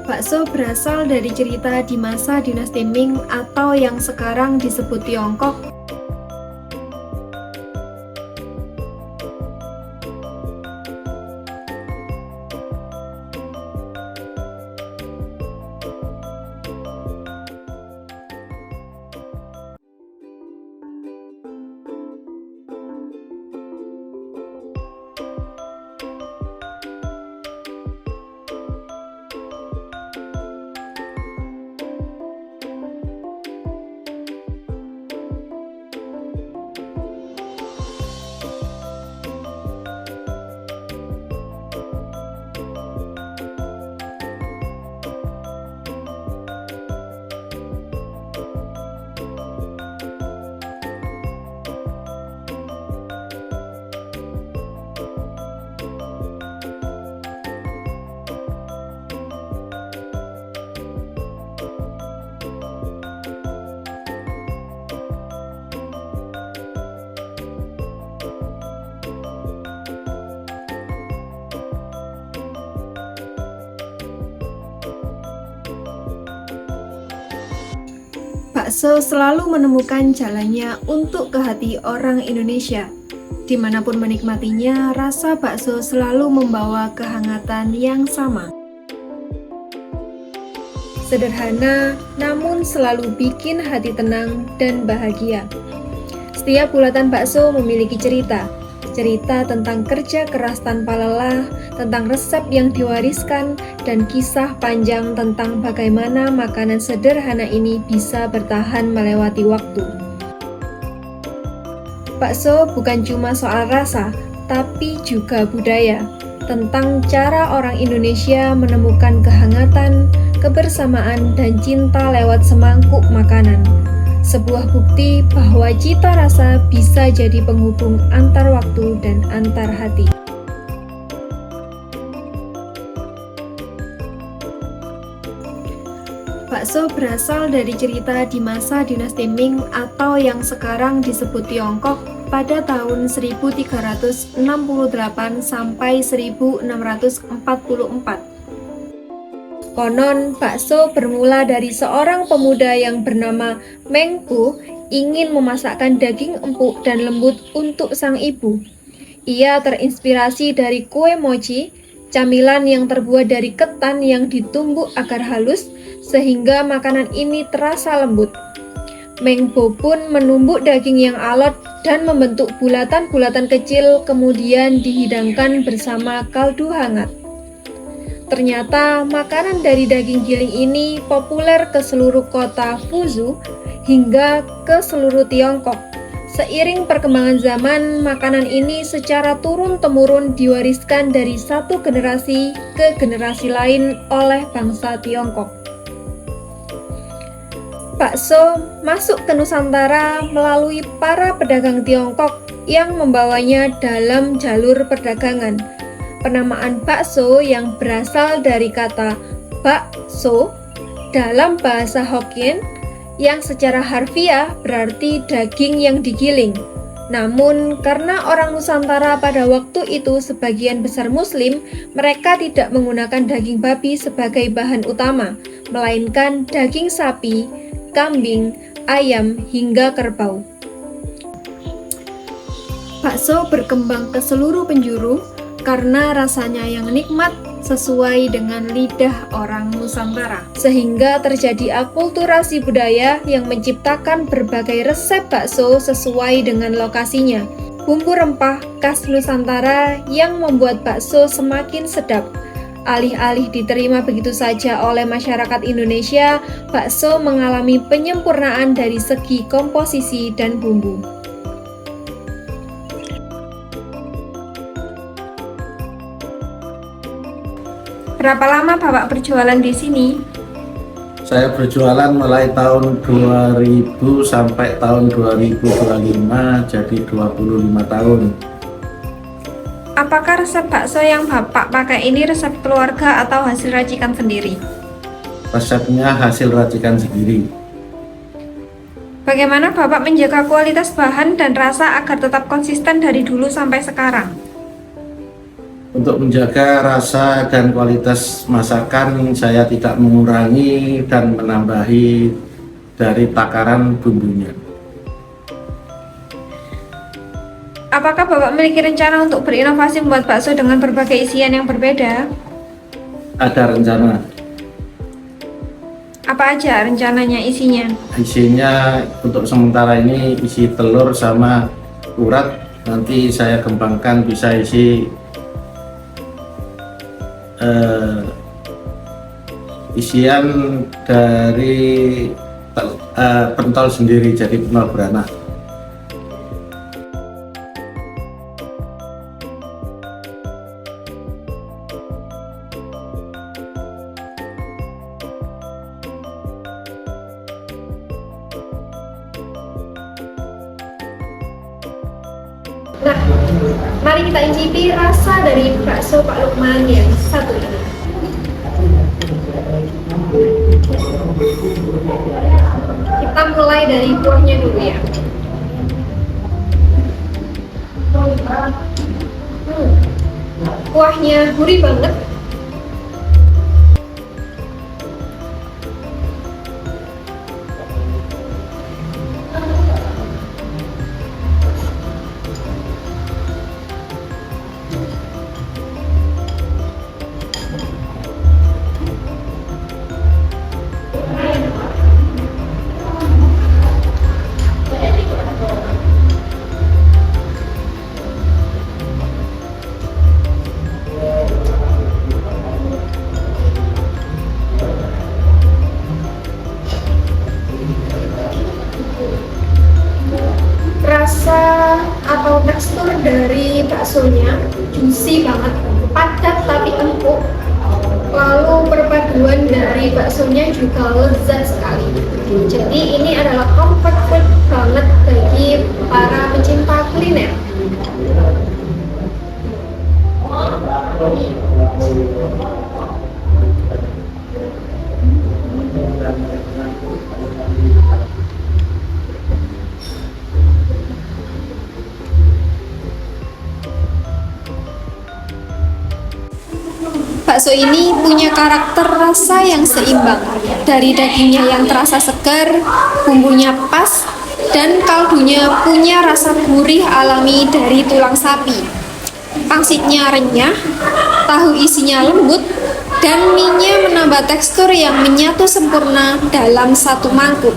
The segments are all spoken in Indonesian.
Bakso berasal dari cerita di masa dinasti Ming atau yang sekarang disebut Tiongkok. Bakso selalu menemukan jalannya untuk ke hati orang Indonesia. Dimanapun menikmatinya, rasa bakso selalu membawa kehangatan yang sama. Sederhana, namun selalu bikin hati tenang dan bahagia. Setiap bulatan bakso memiliki cerita tentang kerja keras tanpa lelah, tentang resep yang diwariskan, dan kisah panjang tentang bagaimana makanan sederhana ini bisa bertahan melewati waktu. Bakso bukan cuma soal rasa, tapi juga budaya, tentang cara orang Indonesia menemukan kehangatan, kebersamaan, dan cinta lewat semangkuk makanan. Sebuah bukti bahwa cita rasa bisa jadi penghubung antar waktu dan antar hati. Bakso berasal dari cerita di masa dinasti Ming atau yang sekarang disebut Tiongkok pada tahun 1368 sampai 1644. Konon, bakso bermula dari seorang pemuda yang bernama Meng Bu ingin memasakkan daging empuk dan lembut untuk sang ibu. Ia terinspirasi dari kue mochi, camilan yang terbuat dari ketan yang ditumbuk agar halus, sehingga makanan ini terasa lembut. Meng Bu pun menumbuk daging yang alot dan membentuk bulatan-bulatan kecil, kemudian dihidangkan bersama kaldu hangat. Ternyata makanan dari daging giling ini populer ke seluruh kota Fuzhou hingga ke seluruh Tiongkok. Seiring perkembangan zaman, makanan ini secara turun-temurun diwariskan dari satu generasi ke generasi lain oleh bangsa Tiongkok. Bakso masuk ke Nusantara melalui para pedagang Tiongkok yang membawanya dalam jalur perdagangan. Penamaan bakso yang berasal dari kata bakso dalam bahasa Hokkien yang secara harfiah berarti daging yang digiling. Namun, karena orang Nusantara pada waktu itu sebagian besar Muslim, mereka tidak menggunakan daging babi sebagai bahan utama, melainkan daging sapi, kambing, ayam, hingga kerbau. Bakso berkembang ke seluruh penjuru karena rasanya yang nikmat sesuai dengan lidah orang Nusantara. Sehingga terjadi akulturasi budaya yang menciptakan berbagai resep bakso sesuai dengan lokasinya. Bumbu rempah khas Nusantara yang membuat bakso semakin sedap. Alih-alih diterima begitu saja oleh masyarakat Indonesia, bakso mengalami penyempurnaan dari segi komposisi dan bumbu. Berapa lama Bapak berjualan di sini? Saya berjualan mulai tahun 2000 sampai tahun 2025, jadi 25 tahun. Apakah resep bakso yang Bapak pakai ini resep keluarga atau hasil racikan sendiri? Resepnya hasil racikan sendiri. Bagaimana Bapak menjaga kualitas bahan dan rasa agar tetap konsisten dari dulu sampai sekarang? Untuk menjaga rasa dan kualitas masakan, saya tidak mengurangi dan menambahi dari takaran bumbunya. Apakah Bapak memiliki rencana untuk berinovasi membuat bakso dengan berbagai isian yang berbeda? Ada rencana. Apa aja rencananya isinya? Isinya untuk sementara ini isi telur sama urat. Nanti saya kembangkan bisa isi isian dari pentol sendiri, jadi pentol beranak. Nah, mari kita icipi rasa dari bakso Pak Lukman yang satu ini. Kita mulai dari kuahnya dulu ya. Kuahnya gurih banget. Rasa atau tekstur dari baksonya juicy banget, padat tapi empuk. Lalu perpaduan dari baksonya juga lezat sekali. Jadi ini adalah comfort food banget bagi para pecinta kuliner. Bakso ini punya karakter rasa yang seimbang. Dari dagingnya yang terasa segar, bumbunya pas, dan kaldunya punya rasa gurih alami dari tulang sapi. Pangsitnya renyah, tahu isinya lembut, dan mie-nya menambah tekstur yang menyatu sempurna dalam satu mangkuk.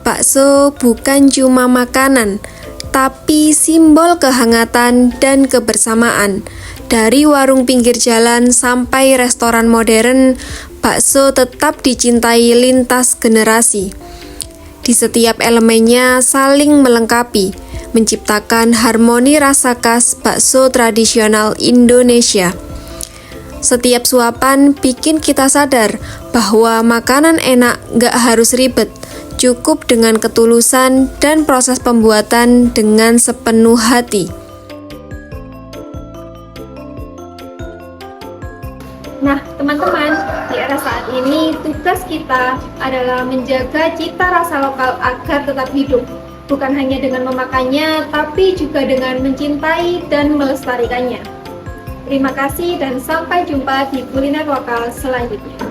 Bakso bukan cuma makanan, tapi simbol kehangatan dan kebersamaan. Dari warung pinggir jalan sampai restoran modern, bakso tetap dicintai lintas generasi. Di setiap elemennya saling melengkapi, menciptakan harmoni rasa khas bakso tradisional Indonesia. Setiap suapan bikin kita sadar bahwa makanan enak gak harus ribet, cukup dengan ketulusan dan proses pembuatan dengan sepenuh hati. Nah, teman-teman, di era saat ini tugas kita adalah menjaga cita rasa lokal agar tetap hidup. Bukan hanya dengan memakannya, tapi juga dengan mencintai dan melestarikannya. Terima kasih dan sampai jumpa di kuliner lokal selanjutnya.